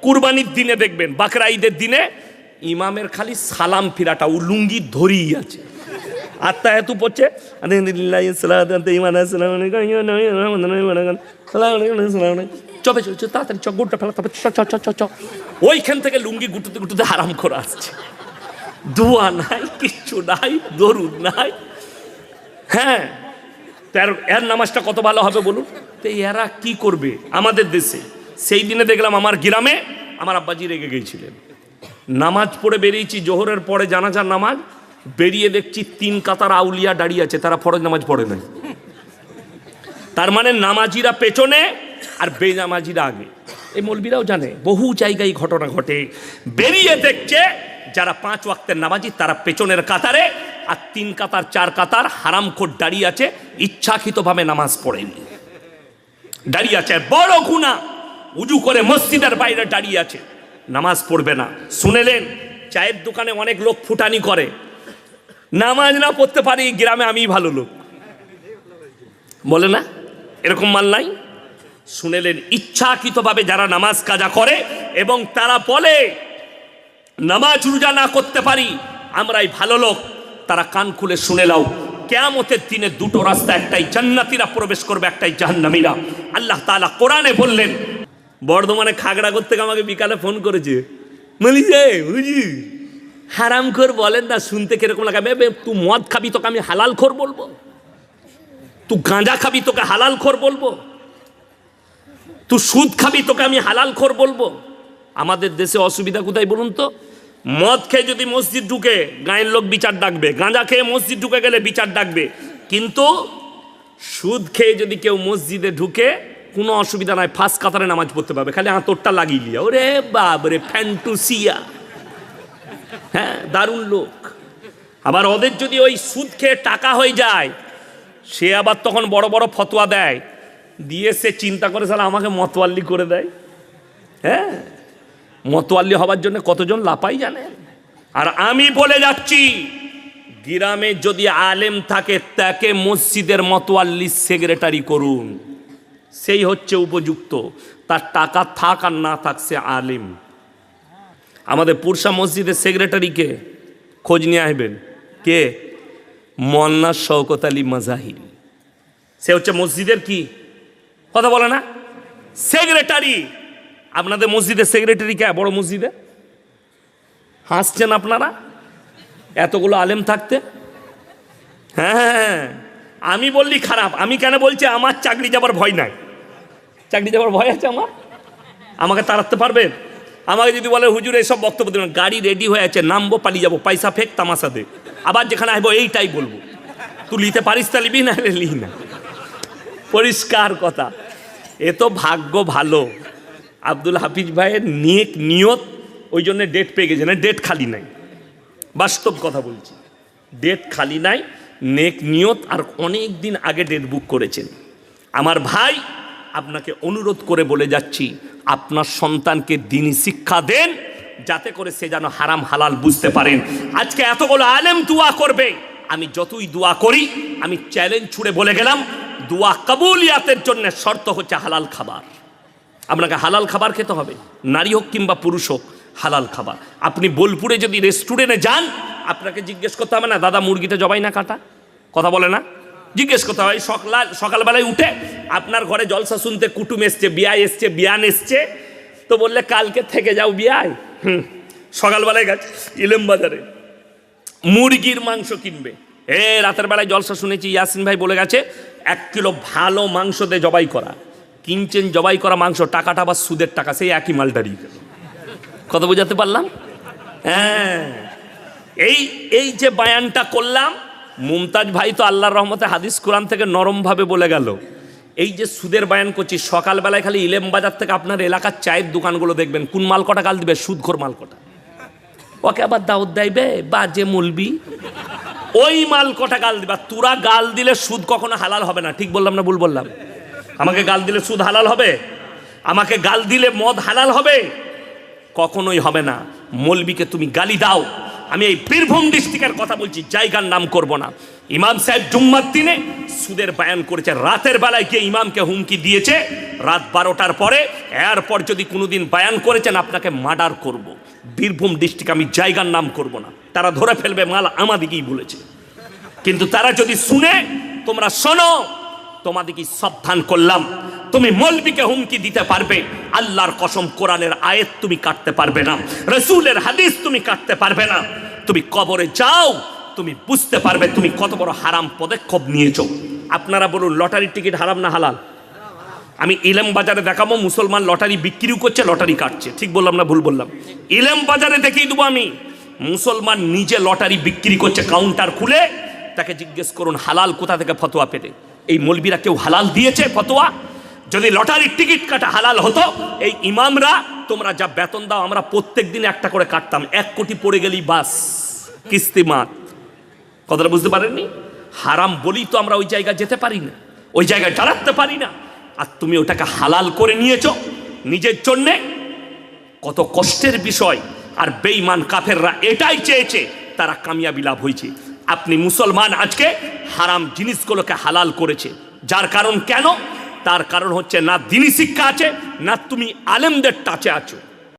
কুরবানির দিনে দেখবেন, বাকরা ঈদের দিনে ইমামের খালি সালাম ফিরাটা, ও লুঙ্গি ধরেই আছে, আত্মায়াতু পড়ছে, চবে তাড়াতাড়ি চ, গোটা ফেলা, চ, ওইখান থেকে লুঙ্গি গুটুতে গুটুতে হারাম করে আসছে। দোয়া নাই, কিচ্ছু নাই, দরুদ নাই। হ্যাঁ, এর নামাজটা কত ভালো হবে বলুন তো? এরা কি করবে আমাদের দেশে? সেই দিনে দেখলাম আমার গ্রামে আমার আব্বাজি রেগে গিয়েছিলেন। নামাজ পড়ে বেরিয়েছি, জোহরের পরে জানাজার নামাজ, বেরিয়ে দেখছি 3 কাতার আউলিয়া দাঁড়িয়ে আছে, তারা ফরজ নামাজ পড়ে নাই। তার মানে নামাজিরা পেছনে আর বেনামাজিরা আগে। এই মৌলবীরাও জানে, বহু জায়গায় ঘটনা ঘটে। বেরিয়ে দেখছে যারা 5 ওয়াক্তের নামাজি তারা পেছনের কাতারে, আর 3 কাতার 4 কাতার হারামখোর দাঁড়িয়ে আছে, ইচ্ছাকৃতভাবে নামাজ পড়েনি, দাঁড়িয়ে আছে, বড় গুনাহ। উজু করে মসজিদের বাইরে দাঁড়িয়ে আছে, নামাজ পড়বে না। শুনেলেন চায়ের দোকানে অনেক লোক ফুটানি করে, নামাজ না পড়তে পারি, গ্রামে আমি ভালো লোক বলে না, এরকম মাল নাই? শুনেলেন ইচ্ছাকৃতভাবে যারা নামাজ কাজা করে এবং তারা বলে নামাজ রোজা না করতে পারি, আমরাই ভালো লোক, তারা কান খুলে শুনে নাও, কিয়ামতের দিনে 2টো রাস্তা, একটাই জান্নাতীরা প্রবেশ করবে, একটাই জাহান্নামীরা। আল্লাহ তাআলা কোরআনে বললেন। বর্ধমানে খাগড়াগড় থেকে আমাকে বিকালে ফোন করেছে, বলিছে হুজুর হারামখোর বলেন না, শুনতে কিরকম লাগে? তুই মদ খাবি তোকে আমি হালাল খোর বলবো? তুই গাঁজা খাবি তোকে হালাল খোর বলবো? তুই সুদ খাবি তোকে আমি হালাল খোর বলবো? আমাদের দেশে অসুবিধা কোথায় বলুন তো? মদ খেয়ে যদি মসজিদ ঢুকে গায়ের লোক বিচার ডাকবে, গাঁজা খেয়ে মসজিদ ঢুকে গেলে বিচার ডাকবে, কিন্তু সুদ খেয়ে যদি কেউ মসজিদে ঢুকে কোনো অসুবিধা নাই, ফার্স্ট কাতারে নামাজ পড়তে পারবে, খালি আঁতরটা লাগিয়ে লিয়া। ওরে বাবরে, ফ্যান্টুসিয়া। হ্যাঁ, দারুণ লোক। আবার ওদের যদি ওই সুদ খেয়ে টাকা হয়ে যায়, সে আবার তখন বড় বড় ফতোয়া দেয়, দিয়ে সে চিন্তা করে সালা আমাকে মতওয়াল্লি করে দেয়। হ্যাঁ, মতওয়াল্লি হবার জন্য কতজন লাপাই জানেন। আর আমি বলে যাচ্ছি, গ্রামে যদি আলেম থাকে তাকে মসজিদের মতওয়াল্লি সেক্রেটারি করুন, সেই হচ্ছে উপযুক্ত। তার টাকা থাক আর না থাক, সে আলেম। আমাদের পুরসা মসজিদের সেক্রেটারিকে খোঁজ নিয়ে আসবেন, কে? মোল্লা শওকত আলী মাজাহির। সে হচ্ছে মসজিদের কি কথা বলে না, সেক্রেটারি। আপনাদের মসজিদের সেক্রেটারি কে? বড় মসজিদে হাসছেন আপনারা, এতগুলো আলেম থাকতে। হ্যাঁ, আমি বললি খারাপ, আমি কেন বলছি? আমার চাকরি যাবার ভয় নাই। চাকরি যাবার ভয় আছে আমার? আমাকে তাড়াতে পারবেন? আমাকে যদি বলে হুজুর এইসব বক্তব্য দেবেন, গাড়ি রেডি হয়ে আছে, নামবো, পালিয়ে যাবো, পয়সা ফেক, তামাশা দে, আবার যেখানে আসবো এইটাই বলবো। তুই লিতে পারিস তা লিবি, না লি না, পরিষ্কার কথা। এ তো ভাগ্য ভালো, আব্দুল হাফিজ ভাইয়ের নেক নিয়ত, ওই জন্য ডেট পেয়ে গেছে। না, ডেট খালি নাই, বাস্তব কথা বলছি, ডেট খালি নাই, নেক নিয়ত, আর অনেক দিন আগে ডেট বুক করেছেন। আমার ভাই, আপনাকে অনুরোধ করে বলে যাচ্ছি, আপনার সন্তানকে দ্বীনি শিক্ষা দেন, যাতে করে সে যেন হারাম হালাল বুঝতে পারেন। আজকে এতগুলো আলেম দোয়া করবে, আমি যতই দোয়া করি, আমি চ্যালেঞ্জ ছুড়ে বলে গেলাম, দোয়া কবুলিয়াতের জন্য শর্ত হচ্ছে হালাল খাবার। আপনাকে হালাল খাবার খেতে হবে, নারী হোক কিংবা পুরুষ হোক, হালাল খাবার। আপনি বোলপুরে যদি রেস্টুরেন্টে যান, আপনাকে জিজ্ঞেস করতে হবে না দাদা মুরগিটা জবাই না কাটা, কথা বলে না, জিজ্ঞেস করতে হয়। সকালবেলায় উঠে আপনার ঘরে জলসা শুনতে কুটুম এসছে, বিয়ায় এসছে, বিয়ান এসছে, তো বললে কালকে থেকে যাও বিয়ায়। সকালবেলায় গেছে ইলেম বাজারে মুরগির মাংস কিনবে, রাতের বেলায় জলসা শুনেছি ইয়াসিন ভাই বলে গেছে 1 কিলো ভালো মাংস দিয়ে জবাই করা, কিনছেন জবাই করা মাংস, টাকাটা আবার সুদের টাকা, সেই একই মালটারি। কথা বোঝাতে পারলাম? হ্যাঁ, এই যে বায়ানটা করলাম, মুমতাজ ভাই তো আল্লাহর রহমতে হাদিস কোরআন থেকে নরমভাবে বলে গেল। এই যে সুদের বায়ান করছি, সকালবেলায় খালি ইলেম বাজার থেকে আপনার এলাকার চায়ের দোকানগুলো দেখবেন, কোন মাল কটা গাল দিবে? সুদখোর মাল কটা। ওকে আবার দাওয়াত দেবে বাজে মলবি, ওই মাল কটা গাল দিবা। তোরা গাল দিলে সুদ কখনো হালাল হবে না, ঠিক বললাম না ভুল বললাম? আমাকে গাল দিলে সুদ হালাল হবে? আমাকে গাল দিলে মদ হালাল হবে? কখনোই হবে না। মলবিকে তুমি গালি দাও, আমি এই বীরভূম ডিস্ট্রিক্টের কথা বলছি, জায়গার নাম করব না, ইমাম সাহেব জুম্মার দিনে সুদের বয়ান করেছে, রাতের বেলায় গিয়ে ইমামকে হুমকি দিয়েছে রাত 12টার পরে, এরপর যদি কোনোদিন বয়ান করেছেন আপনাকে মার্ডার করব। বীরভূম ডিস্ট্রিক্ট, আমি জায়গার নাম করব না, তারা ধরে ফেলবে, মাল আমাদিকেই বলেছে। কিন্তু তারা যদি শুনে, তোমরা শোনো, তোমাদেরকে সাবধান করলাম, তুমি মৌলবীকে হুমকি দিতে পারবে, আল্লাহর কসম কোরআনের আয়াত তুমি কাটতে পারবে না, রাসূলের হাদিস তুমি কাটতে পারবে না। তুমি কবরে যাও, তুমি বুঝতে পারবে তুমি কত বড় হারাম পদক্ষেপ নিয়েছো। আপনারা বলুন, লটারির টিকিট হারাম না হালাল? আমি ইলেম বাজারে দেখাবো, মুসলমান লটারি বিক্রিও করছে, লটারি কাটছে। ঠিক বললাম না ভুল বললাম? ইলেম বাজারে দেখিয়ে দেবো আমি, মুসলমান নিজে লটারি বিক্রি করছে কাউন্টার খুলে। তাকে জিজ্ঞেস করুন হালাল কোথা থেকে ফতোয়া পেতে। এই মৌলবীরা কেউ হালাল দিয়েছে ফতোয়া? যদি লটারির টিকিট কাটা হালাল হতো, এই ইমামরা তোমরা যা বেতন দাও আমরা প্রত্যেক দিন একটা করে কাটতাম, 1 কোটি পড়ে গেলেই বাস কিস্তিমাত। কথাটা বুঝতে পারেননি? হারাম বলি তো আমরা ওই জায়গায় যেতে পারি না, ওই জায়গায় দাঁড়াতে পারি না। আর তুমি ওটাকে হালাল করে নিয়েছো নিজের জন্যে, কত কষ্টের বিষয়। আর বেঈমান কাফেররা এটাই চেয়েছে, তারা কামিয়াবি লাভ হয়েছে। আপনি মুসলমান আজকে হারাম জিনিসগুলোকে হালাল করেছে, যার কারণ কেন? তার কারণ হচ্ছে না দিনী শিক্ষা আছে, না তুমি আলেমদের টাচে আছো।